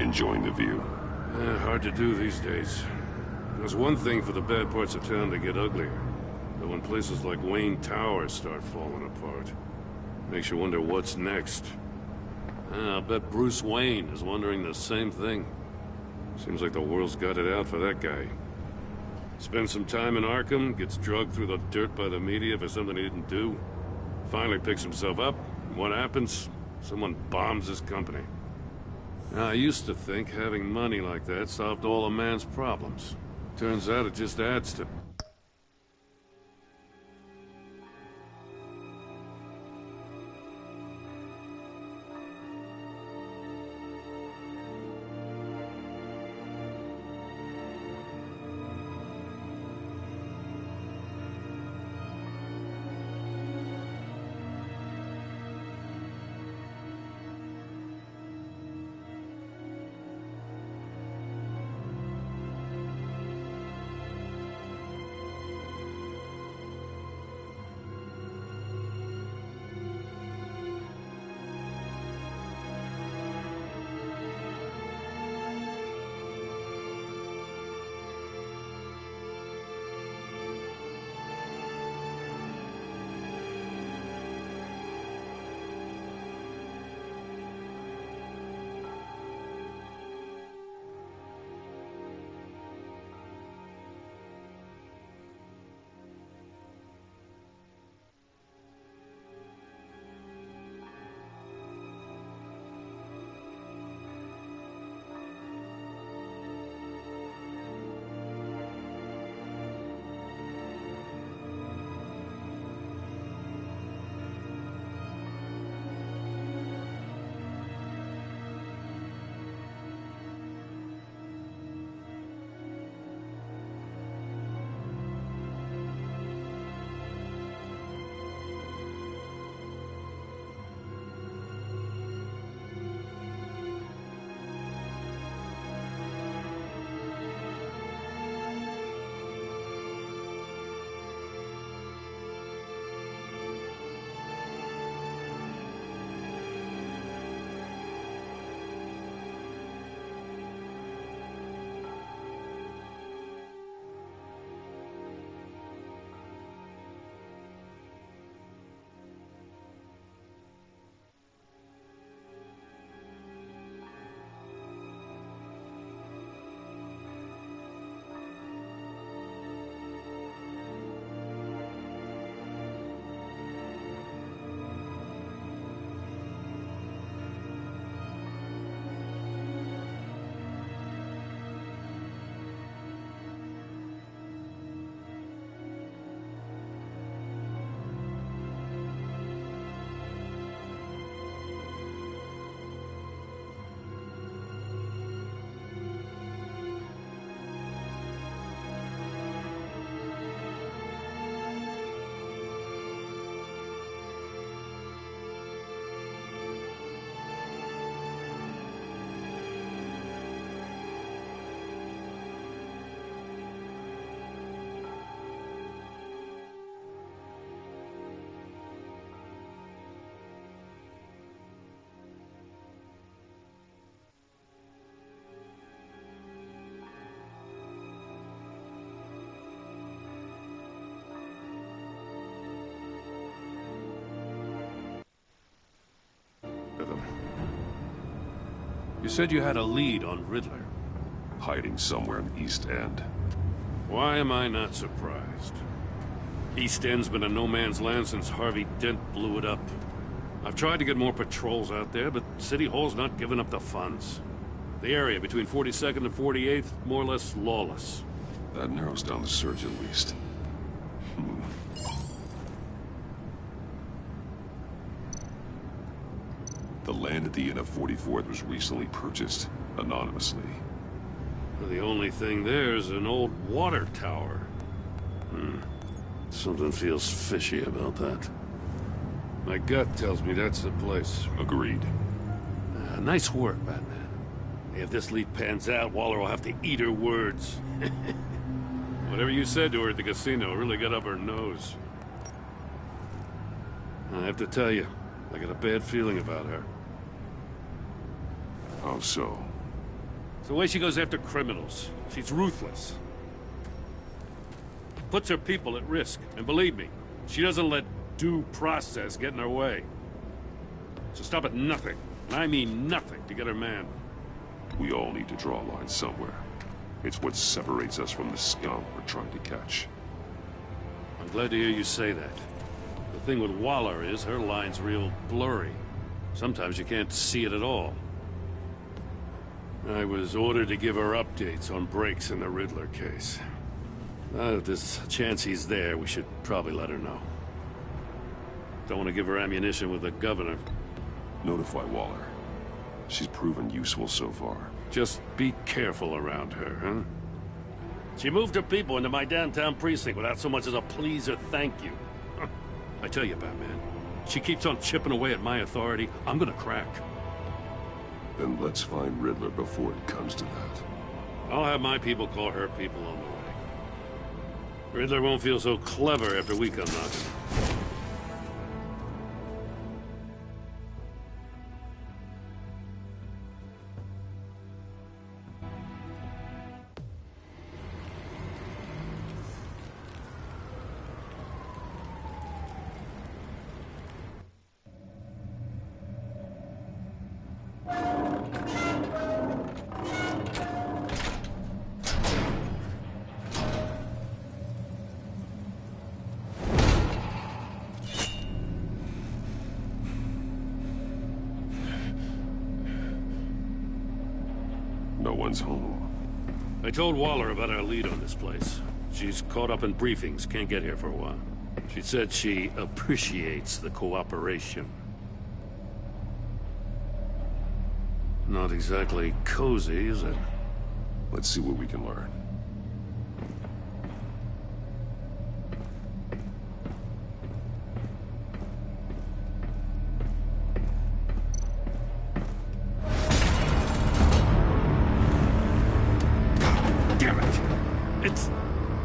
Enjoying the view? Hard to do these days. There's one thing for the bad parts of town to get uglier. But when places like Wayne Tower start falling apart, makes you wonder what's next. I'll bet Bruce Wayne is wondering the same thing. Seems like the world's got it out for that guy. Spends some time in Arkham, gets drugged through the dirt by the media for something he didn't do. Finally picks himself up, and what happens? Someone bombs his company. Now, I used to think having money like that solved all a man's problems. Turns out it just adds to... You said you had a lead on Riddler. Hiding somewhere in the East End. Why am I not surprised? East End's been a no-man's land since Harvey Dent blew it up. I've tried to get more patrols out there, but City Hall's not giving up the funds. The area between 42nd and 48th, more or less lawless. That narrows down the search at least. The land at the end of 44th was recently purchased, anonymously. The only thing there is an old water tower. Something feels fishy about that. My gut tells me that's the place. Agreed. Nice work, Batman. If this lead pans out, Waller will have to eat her words. Whatever you said to her at the casino really got up her nose. I have to tell you, I got a bad feeling about her. How so? It's the way she goes after criminals. She's ruthless. Puts her people at risk. And believe me, she doesn't let due process get in her way. So stop at nothing, and I mean nothing, to get her man. We all need to draw a line somewhere. It's what separates us from the scum we're trying to catch. I'm glad to hear you say that. The thing with Waller is her line's real blurry. Sometimes you can't see it at all. I was ordered to give her updates on breaks in the Riddler case. If there's a chance he's there, we should probably let her know. Don't want to give her ammunition with the governor. Notify Waller. She's proven useful so far. Just be careful around her, huh? She moved her people into my downtown precinct without so much as a please or thank you. I tell you, Batman, she keeps on chipping away at my authority, I'm gonna crack. Then let's find Riddler before it comes to that. I'll have my people call her people on the way. Riddler won't feel so clever after we come knocking. No one's home. I told Waller about our lead on this place. She's caught up in briefings, can't get here for a while. She said she appreciates the cooperation. Not exactly cozy, is it? Let's see what we can learn.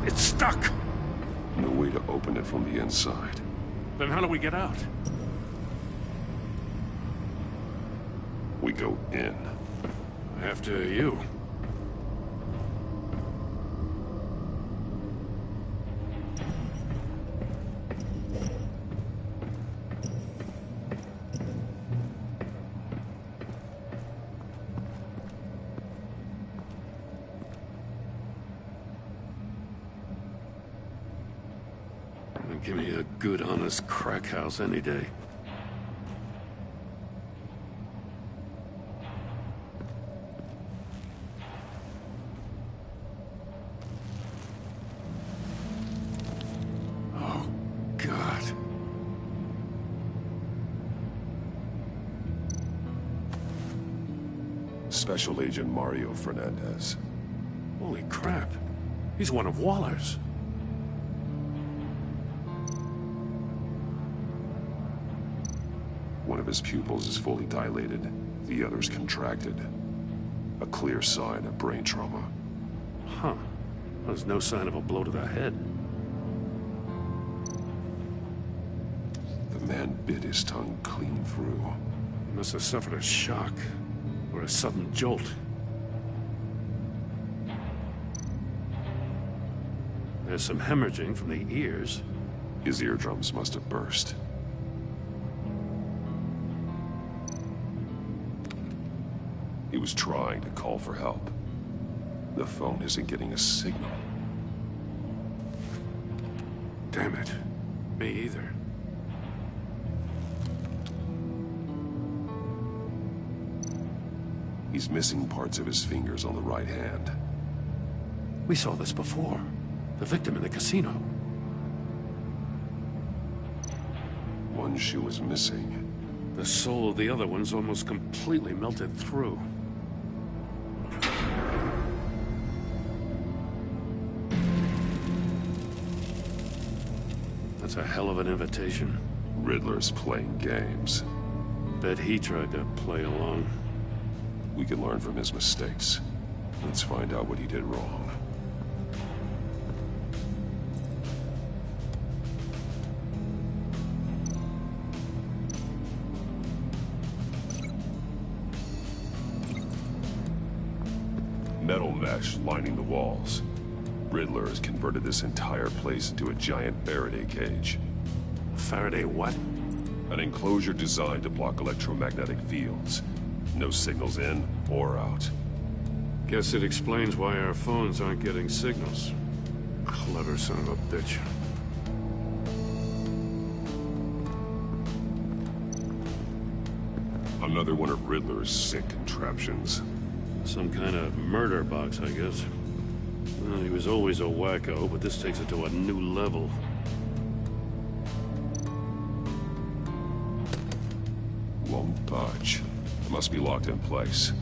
It's stuck! No way to open it from the inside. Then how do we get out? We go in. After you. Give me a good, honest crack house any day. Oh, God. Special Agent Mario Fernandez. Holy crap. He's one of Waller's. One of his pupils is fully dilated, the other's contracted. A clear sign of brain trauma. Huh. There's no sign of a blow to the head. The man bit his tongue clean through. He must have suffered a shock, or a sudden jolt. There's some hemorrhaging from the ears. His eardrums must have burst. He was trying to call for help. The phone isn't getting a signal. Damn it. Me either. He's missing parts of his fingers on the right hand. We saw this before. The victim in the casino. One shoe is missing. The soul of the other one's almost completely melted through. That's a hell of an invitation. Riddler's playing games. Bet he tried to play along. We can learn from his mistakes. Let's find out what he did wrong. metal mesh lining the walls. Riddler has converted this entire place into a giant Faraday cage. Faraday what? An enclosure designed to block electromagnetic fields. No signals in or out. Guess it explains why our phones aren't getting signals. Clever son of a bitch. Another one of Riddler's sick contraptions. Some kind of murder box, I guess. Well, he was always a wacko, but this takes it to a new level. Won't budge. Must be locked in place.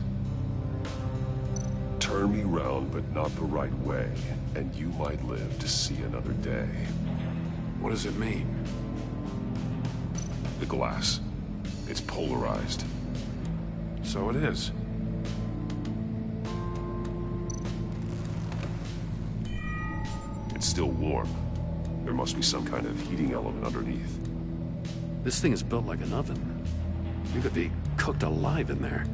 Turn me round, but not the right way, and you might live to see another day. What does it mean? The glass. It's polarized. So it is. It's still warm. There must be some kind of heating element underneath. This thing is built like an oven. You could be cooked alive in there.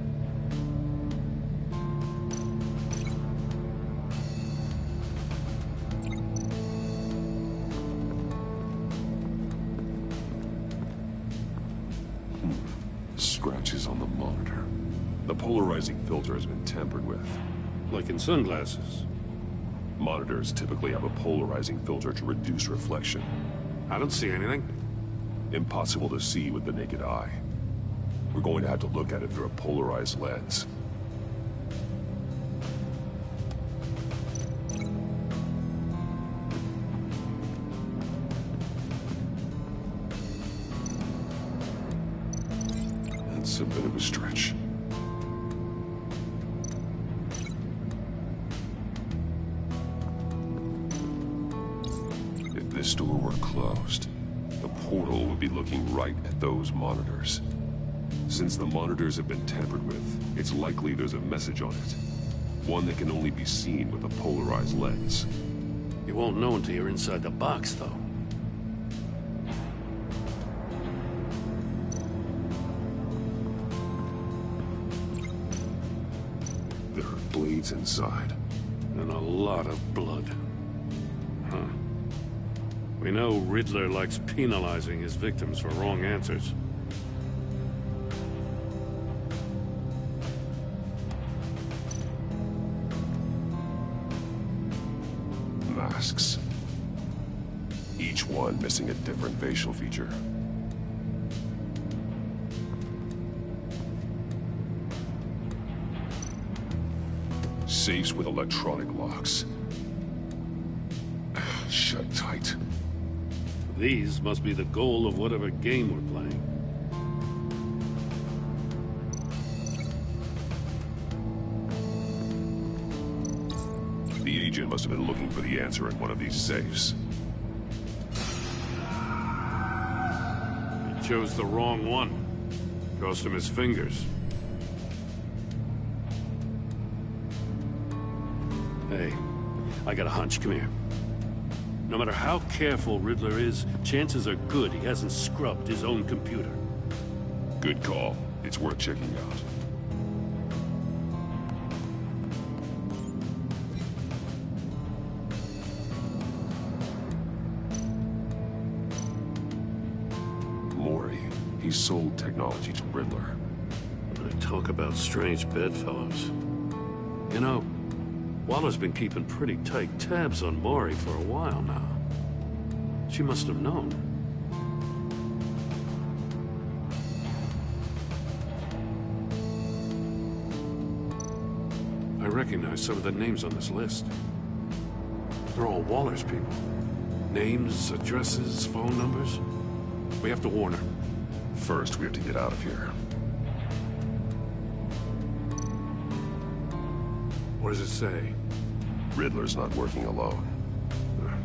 Scratches on the monitor. The polarizing filter has been tampered with. Like in sunglasses. Monitors typically have a polarizing filter to reduce reflection. I don't see anything. Impossible to see with the naked eye. We're going to have to look at it through a polarized lens. That's a bit of a stretch. If this door were closed, the portal would be looking right at those monitors. Since the monitors have been tampered with, it's likely there's a message on it. One that can only be seen with a polarized lens. You won't know until you're inside the box, though. There are blades inside. And a lot of blood. Huh. We know Riddler likes penalizing his victims for wrong answers. Masks. Each one missing a different facial feature. Safes with electronic locks. Shut tight. These must be the goal of whatever game we're playing. The agent must have been looking for the answer in one of these safes. He chose the wrong one. Cost him his fingers. Hey, I got a hunch. Come here. No matter how careful Riddler is, chances are good he hasn't scrubbed his own computer. Good call. It's worth checking out. Mori. He sold technology to Riddler. Talk about strange bedfellows. You know, Waller's been keeping pretty tight tabs on Mori for a while now. She must have known. I recognize some of the names on this list. They're all Waller's people. Names, addresses, phone numbers. We have to warn her. First, we have to get out of here. What does it say? Riddler's not working alone.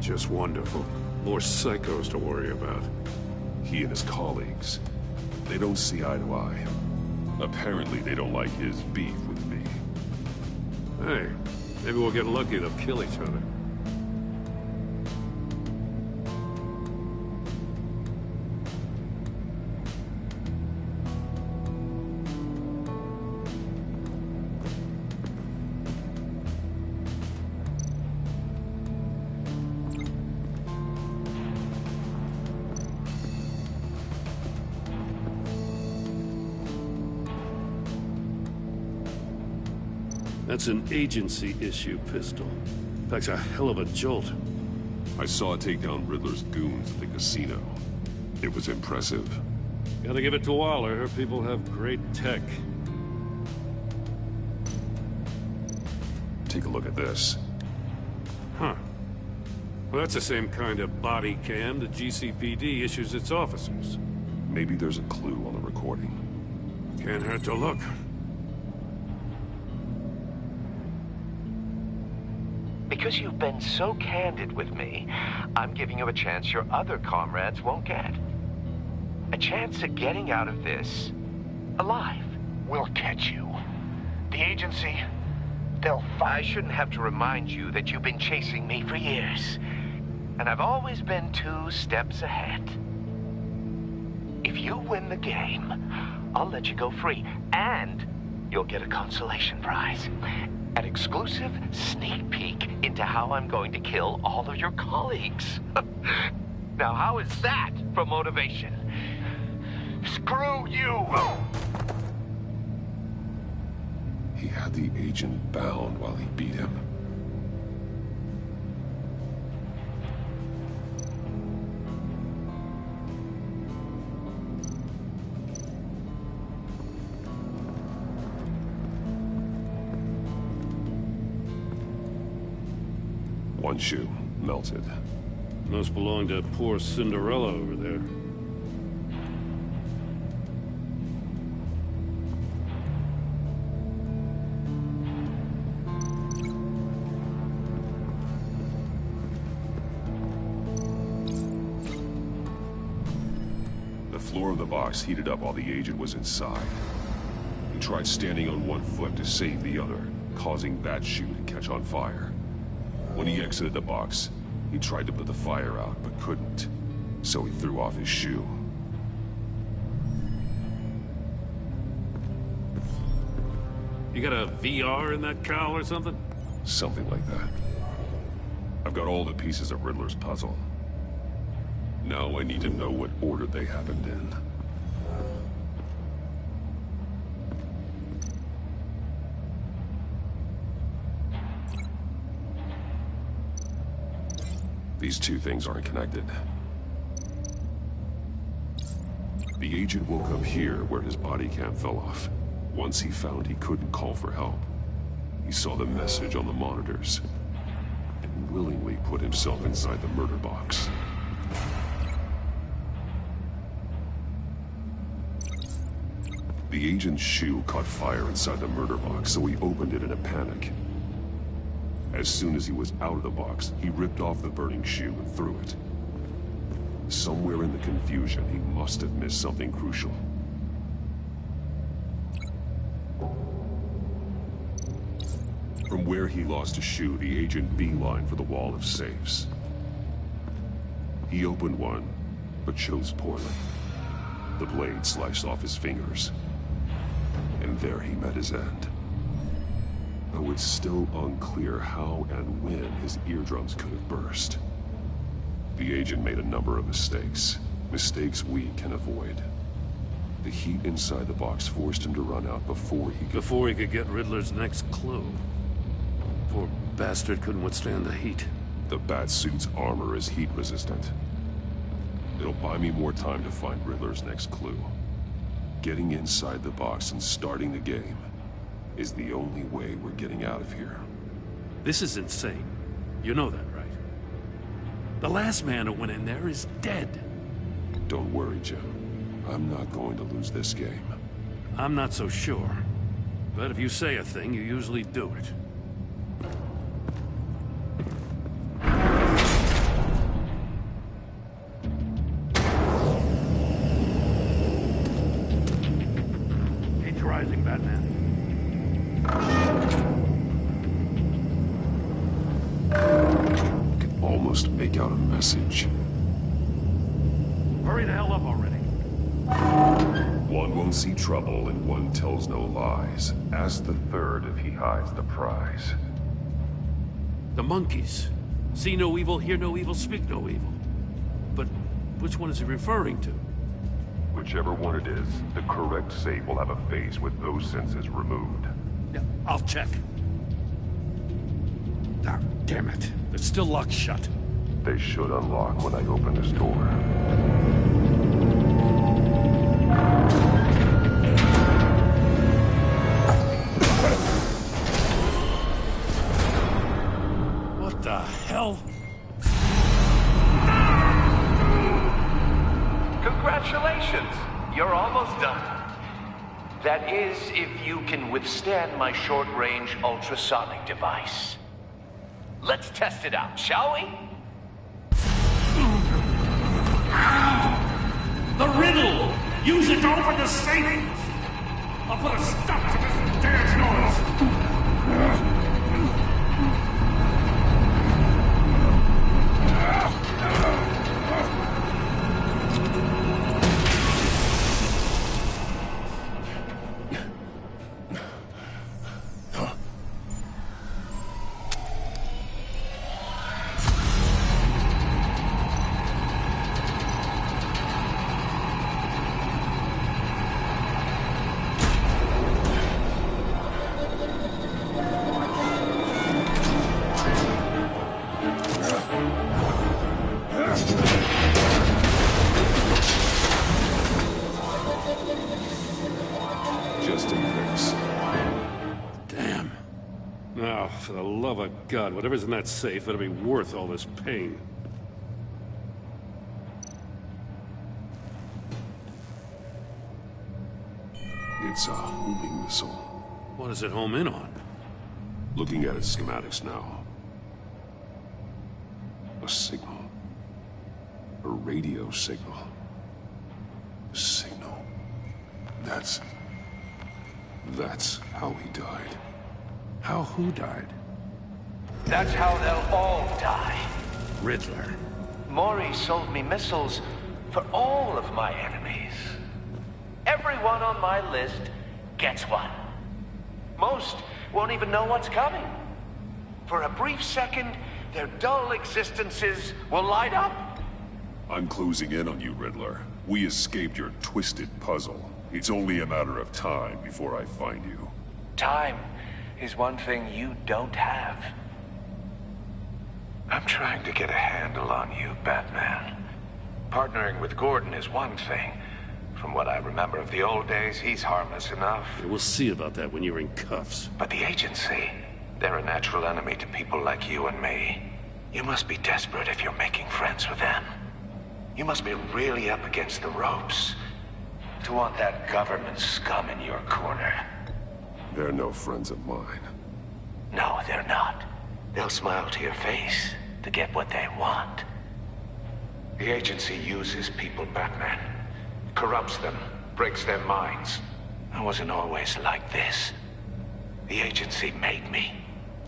Just wonderful. More psychos to worry about. He and his colleagues, they don't see eye to eye. Apparently, they don't like his beef with me. Hey, maybe we'll get lucky. They'll kill each other. That's an agency-issue pistol. Packs a hell of a jolt. I saw it take down Riddler's goons at the casino. It was impressive. Gotta give it to Waller. Her people have great tech. Take a look at this. Huh. Well, that's the same kind of body cam the GCPD issues its officers. Maybe there's a clue on the recording. Can't hurt to look. Because you've been so candid with me, I'm giving you a chance your other comrades won't get. A chance at getting out of this alive. We'll catch you. The agency, they'll find... I shouldn't have to remind you that you've been chasing me for years. And I've always been 2 steps ahead. If you win the game, I'll let you go free. And you'll get a consolation prize. An exclusive sneak peek into how I'm going to kill all of your colleagues. Now, how is that for motivation? Screw you! He had the agent bound while he beat him. One shoe, melted. Must belong to poor Cinderella over there. The floor of the box heated up while the agent was inside. He tried standing on one foot to save the other, causing that shoe to catch on fire. When he exited the box, he tried to put the fire out, but couldn't. So he threw off his shoe. You got a VR in that cowl or something? Something like that. I've got all the pieces of Riddler's puzzle. Now I need to know what order they happened in. These 2 things aren't connected. The agent woke up here where his body cam fell off. Once he found he couldn't call for help, he saw the message on the monitors and willingly put himself inside the murder box. The agent's shoe caught fire inside the murder box, so he opened it in a panic. As soon as he was out of the box, he ripped off the burning shoe and threw it. Somewhere in the confusion, he must have missed something crucial. From where he lost a shoe, the agent beelined for the wall of safes. He opened one, but chose poorly. The blade sliced off his fingers. And there he met his end. Though it's still unclear how and when his eardrums could have burst. The agent made a number of mistakes. Mistakes we can avoid. The heat inside the box forced him to run out before he could get Riddler's next clue. Poor bastard couldn't withstand the heat. The Batsuit's armor is heat resistant. It'll buy me more time to find Riddler's next clue. Getting inside the box and starting the game is the only way we're getting out of here. This is insane. You know that, right? The last man who went in there is dead. Don't worry, Jim. I'm not going to lose this game. I'm not so sure. But if you say a thing, you usually do it. Heat's rising, Batman. Can almost make out a message. Hurry the hell up already. One won't see trouble and one tells no lies. Ask the third if he hides the prize. The monkeys. See no evil, hear no evil, speak no evil. But which one is he referring to? Whichever one it is, the correct save will have a face with those senses removed. Yeah, I'll check. Ah, damn it. It's still locked shut. They should unlock when I open this door. What the hell? Congratulations! You're almost done. That is, if you can withstand my short-range ultrasonic device. Let's test it out, shall we? The riddle! Use it to open the safe! I'll put a stop to this dance noise! Just in case. Damn. Now, for the love of God, whatever's in that safe better be worth all this pain. It's a homing missile. What does it home in on? Looking at its schematics now. A signal. A radio signal. A signal. That's how he died. How who died? That's how they'll all die. Riddler. Maury sold me missiles for all of my enemies. Everyone on my list gets one. Most won't even know what's coming. For a brief second, their dull existences will light up. I'm closing in on you, Riddler. We escaped your twisted puzzle. It's only a matter of time before I find you. Time is one thing you don't have. I'm trying to get a handle on you, Batman. Partnering with Gordon is one thing. From what I remember of the old days, he's harmless enough. Yeah, we'll see about that when you're in cuffs. But the agency, they're a natural enemy to people like you and me. You must be desperate if you're making friends with them. You must be really up against the ropes to want that government scum in your corner. They're no friends of mine. No, they're not. They'll smile to your face to get what they want. The agency uses people, Batman. Corrupts them, breaks their minds. I wasn't always like this. The agency made me.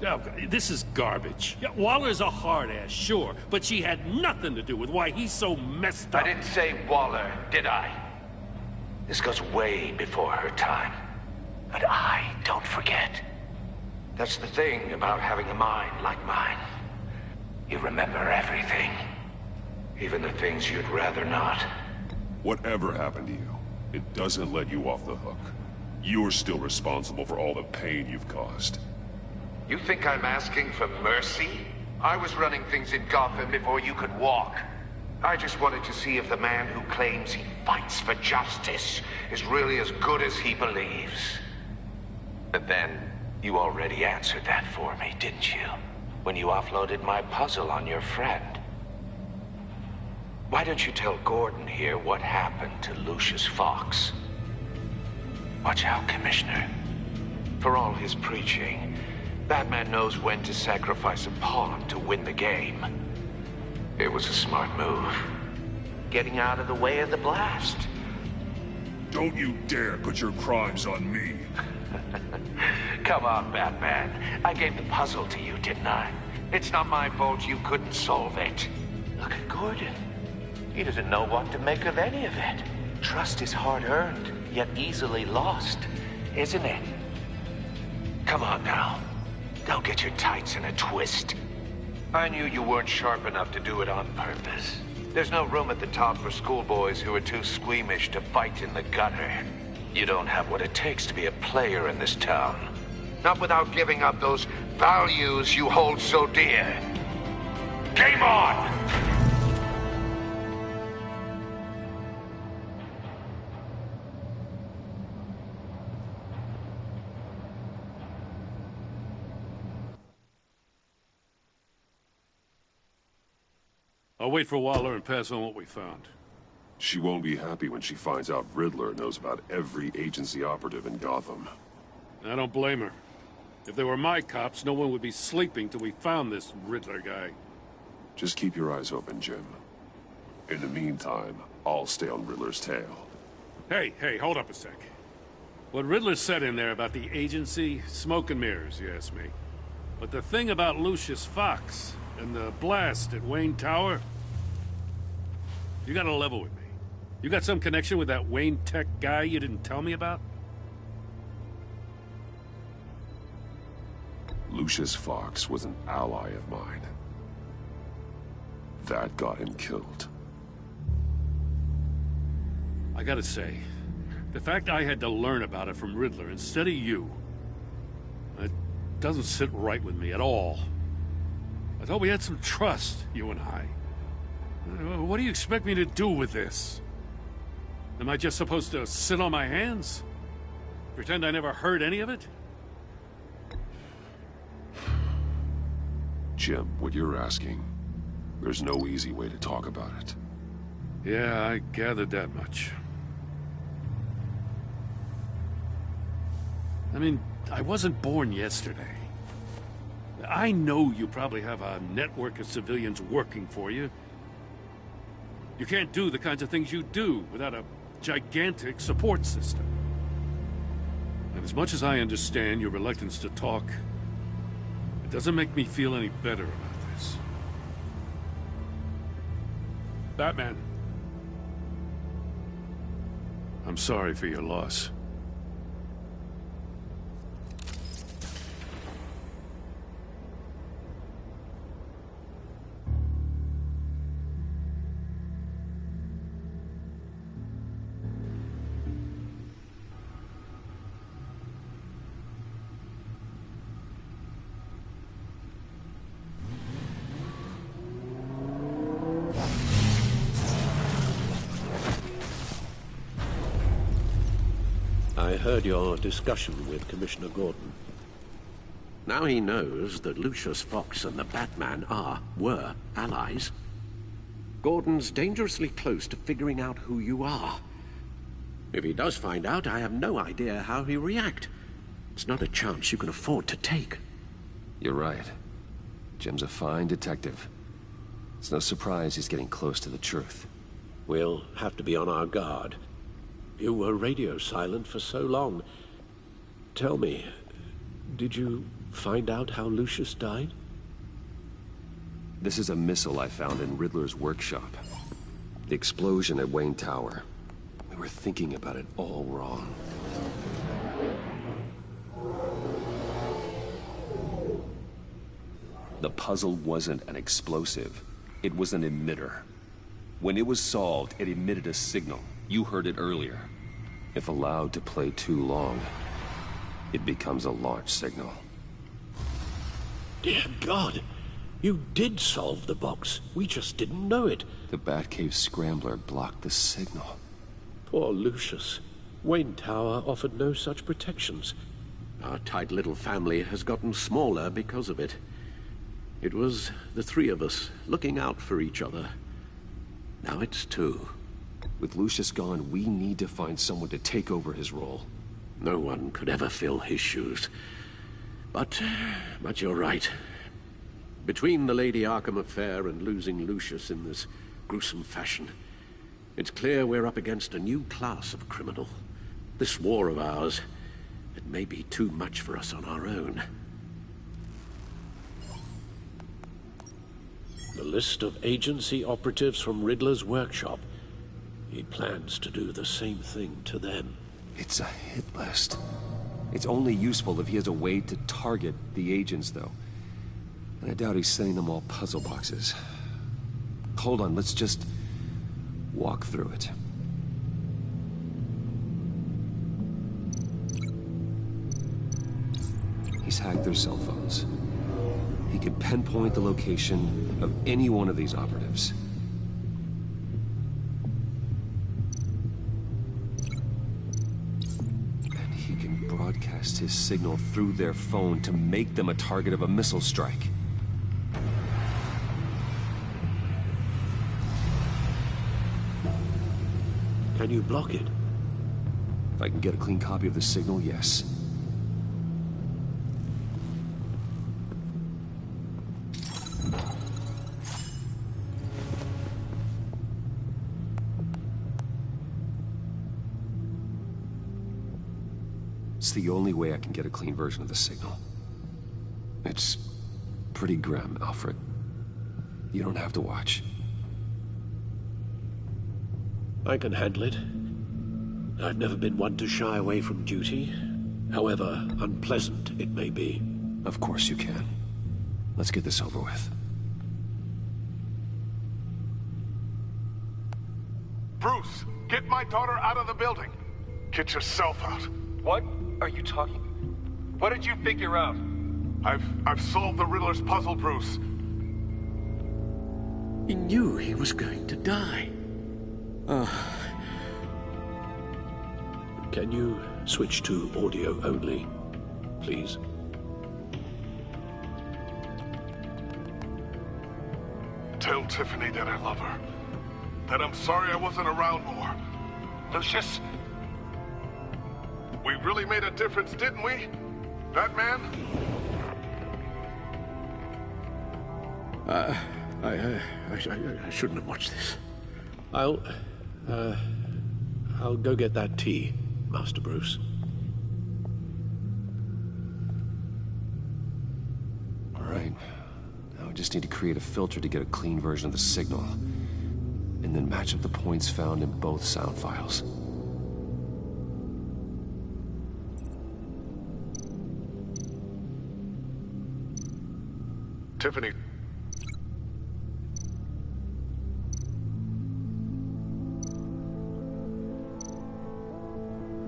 Oh, this is garbage. Yeah, Waller's a hard-ass, sure, but she had nothing to do with why he's so messed up. I didn't say Waller, did I? This goes way before her time. But I don't forget. That's the thing about having a mind like mine. You remember everything. Even the things you'd rather not. Whatever happened to you, it doesn't let you off the hook. You're still responsible for all the pain you've caused. You think I'm asking for mercy? I was running things in Gotham before you could walk. I just wanted to see if the man who claims he fights for justice is really as good as he believes. But then, you already answered that for me, didn't you? When you offloaded my puzzle on your friend. Why don't you tell Gordon here what happened to Lucius Fox? Watch out, Commissioner. For all his preaching, Batman knows when to sacrifice a pawn to win the game. It was a smart move. Getting out of the way of the blast. Don't you dare put your crimes on me. Come on, Batman. I gave the puzzle to you, didn't I? It's not my fault you couldn't solve it. Look at Gordon. He doesn't know what to make of any of it. Trust is hard-earned, yet easily lost, isn't it? Come on now. Don't get your tights in a twist. I knew you weren't sharp enough to do it on purpose. There's no room at the top for schoolboys who are too squeamish to fight in the gutter. You don't have what it takes to be a player in this town. Not without giving up those values you hold so dear. Game on! I'll wait for Waller and pass on what we found. She won't be happy when she finds out Riddler knows about every agency operative in Gotham. I don't blame her. If they were my cops, no one would be sleeping till we found this Riddler guy. Just keep your eyes open, Jim. In the meantime, I'll stay on Riddler's tail. Hey, hold up a sec. What Riddler said in there about the agency, smoke and mirrors, you ask me. But the thing about Lucius Fox and the blast at Wayne Tower, you gotta level with me. You got some connection with that Wayne Tech guy you didn't tell me about? Lucius Fox was an ally of mine. That got him killed. I gotta say, the fact I had to learn about it from Riddler instead of you, it doesn't sit right with me at all. I thought we had some trust, you and I. What do you expect me to do with this? Am I just supposed to sit on my hands? Pretend I never heard any of it? Jim, what you're asking, there's no easy way to talk about it. Yeah, I gathered that much. I mean, I wasn't born yesterday. I know you probably have a network of civilians working for you. You can't do the kinds of things you do without a gigantic support system. And as much as I understand your reluctance to talk, it doesn't make me feel any better about this. Batman. I'm sorry for your loss. I heard your discussion with Commissioner Gordon. Now he knows that Lucius Fox and the Batman were allies. Gordon's dangerously close to figuring out who you are. If he does find out, I have no idea how he'll react. It's not a chance you can afford to take. You're right. Jim's a fine detective. It's no surprise he's getting close to the truth. We'll have to be on our guard. You were radio silent for so long. Tell me, did you find out how Lucius died? This is a missile I found in Riddler's workshop. The explosion at Wayne Tower. We were thinking about it all wrong. The puzzle wasn't an explosive. It was an emitter. When it was solved, it emitted a signal. You heard it earlier. If allowed to play too long, it becomes a launch signal. Dear God, you did solve the box. We just didn't know it. The Batcave scrambler blocked the signal. Poor Lucius. Wayne Tower offered no such protections. Our tight little family has gotten smaller because of it. It was the three of us looking out for each other. Now it's two. With Lucius gone, we need to find someone to take over his role. No one could ever fill his shoes. But you're right. Between the Lady Arkham affair and losing Lucius in this gruesome fashion, it's clear we're up against a new class of criminal. This war of ours, it may be too much for us on our own. The list of agency operatives from Riddler's workshop. He plans to do the same thing to them. It's a hit list. It's only useful if he has a way to target the agents, though. And I doubt he's sending them all puzzle boxes. Hold on, let's just walk through it. He's hacked their cell phones. He can pinpoint the location of any one of these operatives. And he can broadcast his signal through their phone to make them a target of a missile strike. Can you block it? If I can get a clean copy of the signal, yes. It's the only way I can get a clean version of the signal. It's pretty grim, Alfred. You don't have to watch. I can handle it. I've never been one to shy away from duty, however unpleasant it may be. Of course you can. Let's get this over with. Bruce, get my daughter out of the building. Get yourself out. What are you talking? What did you figure out? I've solved the Riddler's puzzle, Bruce. He knew he was going to die. Can you switch to audio only, please? Tell Tiffany that I love her. That I'm sorry I wasn't around more. Lucius? We really made a difference, didn't we? Batman? I shouldn't have watched this. I'll go get that tea, Master Bruce. All right. Now I just need to create a filter to get a clean version of the signal. And then match up the points found in both sound files. Tiffany.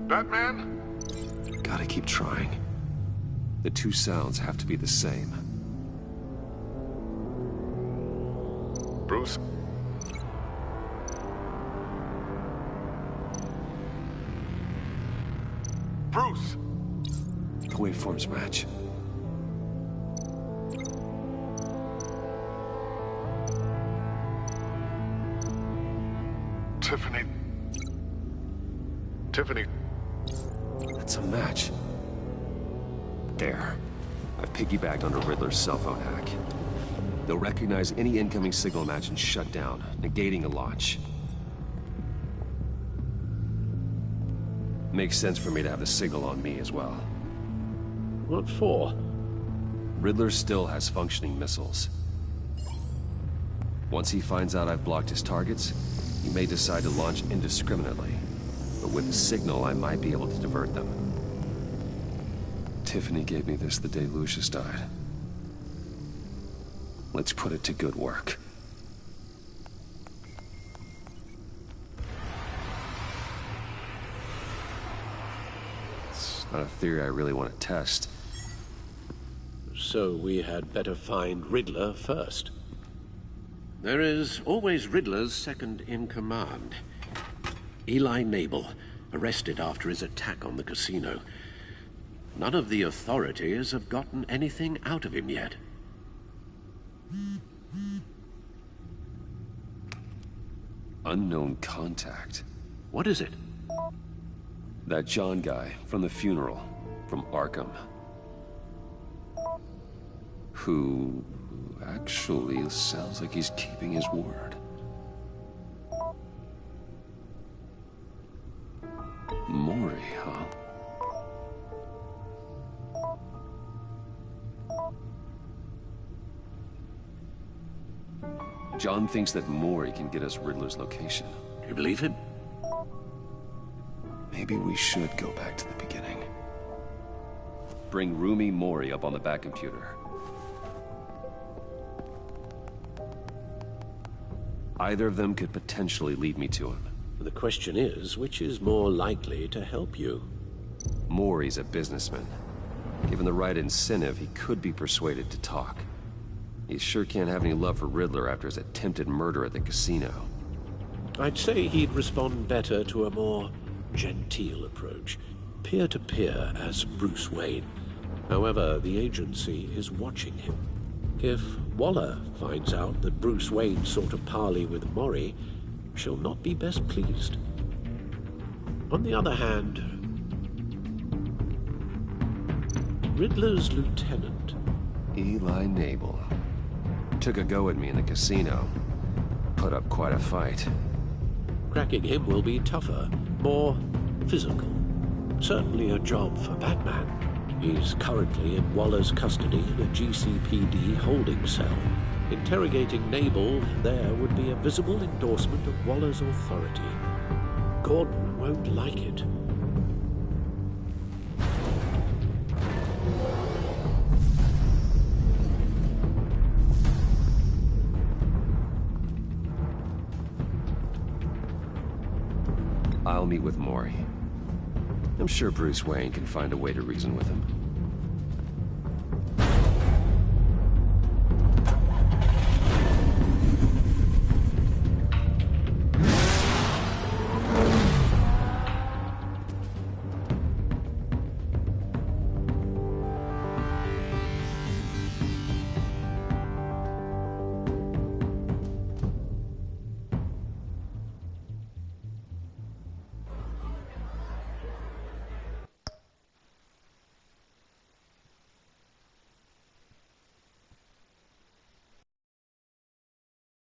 Batman? Gotta keep trying. The two sounds have to be the same. Bruce? Bruce! The waveforms match. Tiffany. Tiffany. That's a match. There. I've piggybacked onto Riddler's cell phone hack. They'll recognize any incoming signal match and shut down, negating a launch. Makes sense for me to have the signal on me as well. What for? Riddler still has functioning missiles. Once he finds out I've blocked his targets, he may decide to launch indiscriminately. But with the signal, I might be able to divert them. Tiffany gave me this the day Lucius died. Let's put it to good work. It's not a theory I really want to test. So we had better find Riddler first. There is always Riddler's second in command. Eli Nabel, arrested after his attack on the casino. None of the authorities have gotten anything out of him yet. Unknown contact. What is it? That John guy from the funeral, from Arkham. Who actually sounds like he's keeping his word. Mori, huh? John thinks that Mori can get us Riddler's location. Do you believe him? Maybe we should go back to the beginning. Bring Rumi Mori up on the back computer. Either of them could potentially lead me to him. The question is, which is more likely to help you? Mori's a businessman. Given the right incentive, he could be persuaded to talk. He sure can't have any love for Riddler after his attempted murder at the casino. I'd say he'd respond better to a more genteel approach, peer-to-peer as Bruce Wayne. However, the agency is watching him. If Waller finds out that Bruce Wayne sought a parley with Mori, she'll not be best pleased. On the other hand, Riddler's lieutenant, Eli Nabel, took a go at me in the casino. Put up quite a fight. cracking him will be tougher, more physical. Certainly a job for Batman. He's currently in Waller's custody in a GCPD holding cell. Interrogating Nabel there would be a visible endorsement of Waller's authority. Gordon won't like it. I'll meet with Mori. I'm sure Bruce Wayne can find a way to reason with him.